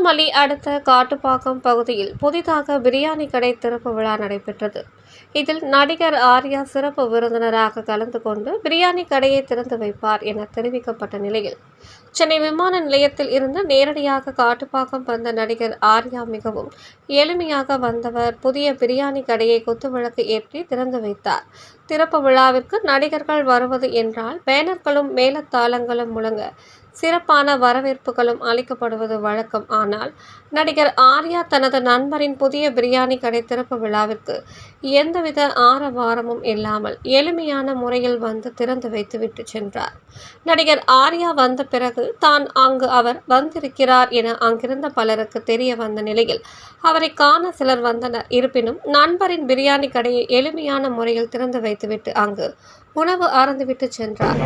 பூந்தமல்லி அடுத்த காட்டுப்பாக்கம் பகுதியில் புதிதாக பிரியாணி கடை திறப்பு விழா நடைபெற்றது. இதில் நடிகர் ஆர்யா சிறப்பு விருந்தினராக கலந்து கொண்டு பிரியாணி கடையை திறந்து வைப்பார் என தெரிவிக்கப்பட்ட நிலையில், சென்னை விமான நிலையத்தில் இருந்து நேரடியாக காட்டுப்பாக்கம் வந்த நடிகர் ஆர்யா மிகவும் எளிமையாக வந்தவர் புதிய பிரியாணி கடையை குத்துவிளக்கு ஏற்றி திறந்து வைத்தார். திறப்பு விழாவிற்கு நடிகர்கள் வருவது என்றால் பேனர்களும் மேளதாளங்களும் முழங்க சிறப்பான வரவேற்புகளும் அளிக்கப்படுவது வழக்கம். ஆனால் நடிகர் ஆர்யா தனது நண்பரின் புதிய பிரியாணி கடை திறப்பு விழாவிற்கு எந்தவித ஆரவாரமும் இல்லாமல் எளிமையான முறையில் வந்து திறந்து வைத்துவிட்டு சென்றார். நடிகர் ஆர்யா வந்த பிறகு தான் அங்கு அவர் வந்திருக்கிறார் என அங்கிருந்த பலருக்கு தெரிய வந்த நிலையில் அவரை காண சிலர் வந்தனர். இருப்பினும் நண்பரின் பிரியாணி கடையை எளிமையான முறையில் திறந்து வைத்துவிட்டு அங்கு உணவு அருந்துவிட்டு சென்றார்.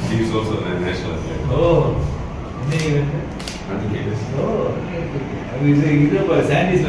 He's also a national athlete. Oh, Sandy's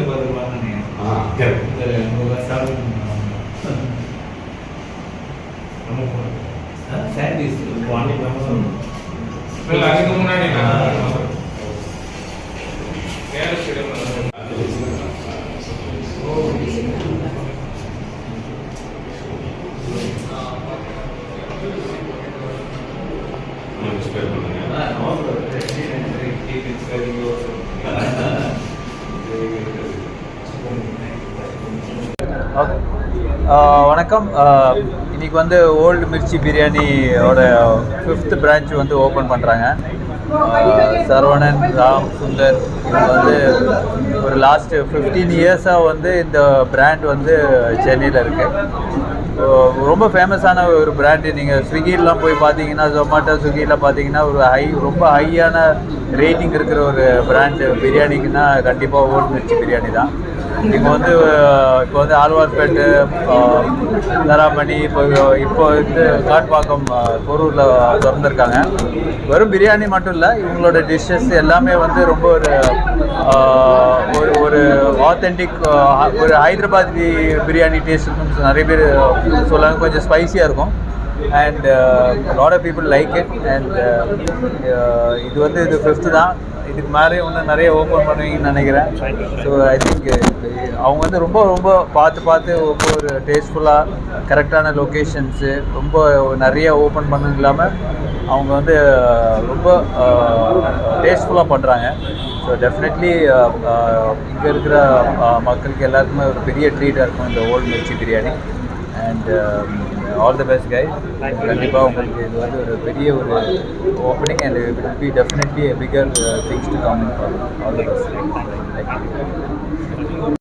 வணக்கம். இன்றைக்கி வந்து ஓல்டு மிர்ச்சி பிரியாணியோட 5th பிரான்ச் வந்து ஓப்பன் பண்ணுறாங்க. சரவணன், ராம், சுந்தர் இவங்க வந்து ஒரு லாஸ்ட் 15 இயர்ஸாக வந்து இந்த பிராண்ட் வந்து சென்னையில் இருக்குது. ரொம்ப ஃபேமஸான ஒரு பிராண்டு. நீங்கள் ஸ்விக்கிலாம் போய் பார்த்தீங்கன்னா, ஜொமேட்டோ, ஸ்விக்கியில் பார்த்தீங்கன்னா ஒரு ரொம்ப ஹையான ரேட்டிங் இருக்கிற ஒரு பிராண்டு பிரியாணிக்குன்னா கண்டிப்பாக ஓல்டு மிர்ச்சி பிரியாணி தான். இப்போ வந்து ஆழ்வார்பேட்டு, தராமணி, இப்போ வந்து காட்பாக்கம், போரூரில் திறந்துருக்காங்க. வெறும் பிரியாணி மட்டும் இல்லை, இவங்களோட டிஷ்ஷஸ் எல்லாமே வந்து ரொம்ப ஒரு ஆத்தென்டிக் ஒரு ஹைதராபாத் பிரியாணி டேஸ்ட் நிறைய பேர் சொல்லுவாங்க. கொஞ்சம் ஸ்பைஸியாக இருக்கும் and lot of people like it. And இது 5th தான். இதுக்கு மேலே இன்னும் நிறைய ஓப்பன் பண்ணுவீங்கன்னு நினைக்கிறேன். ஸோ ஐ திங்க் அவங்க வந்து ரொம்ப பார்த்து ரொம்ப ஒரு டேஸ்ட்ஃபுல்லாக கரெக்டான லொக்கேஷன்ஸு ரொம்ப நிறைய ஓப்பன் பண்ணது இல்லாமல் அவங்க வந்து ரொம்ப டேஸ்ட்ஃபுல்லாக பண்ணுறாங்க. ஸோ டெஃபினெட்லி இங்கே இருக்கிற மக்களுக்கு எல்லாருக்குமே ஒரு பெரிய ட்ரீட்டாக இருக்கும் இந்த old Mirchi biryani. And all the best guys. கண்டிப்பாக உங்களுக்கு இது வந்து ஒரு பெரிய ஒரு opening and it will be definitely a bigger things to come in for all the best. Thank you.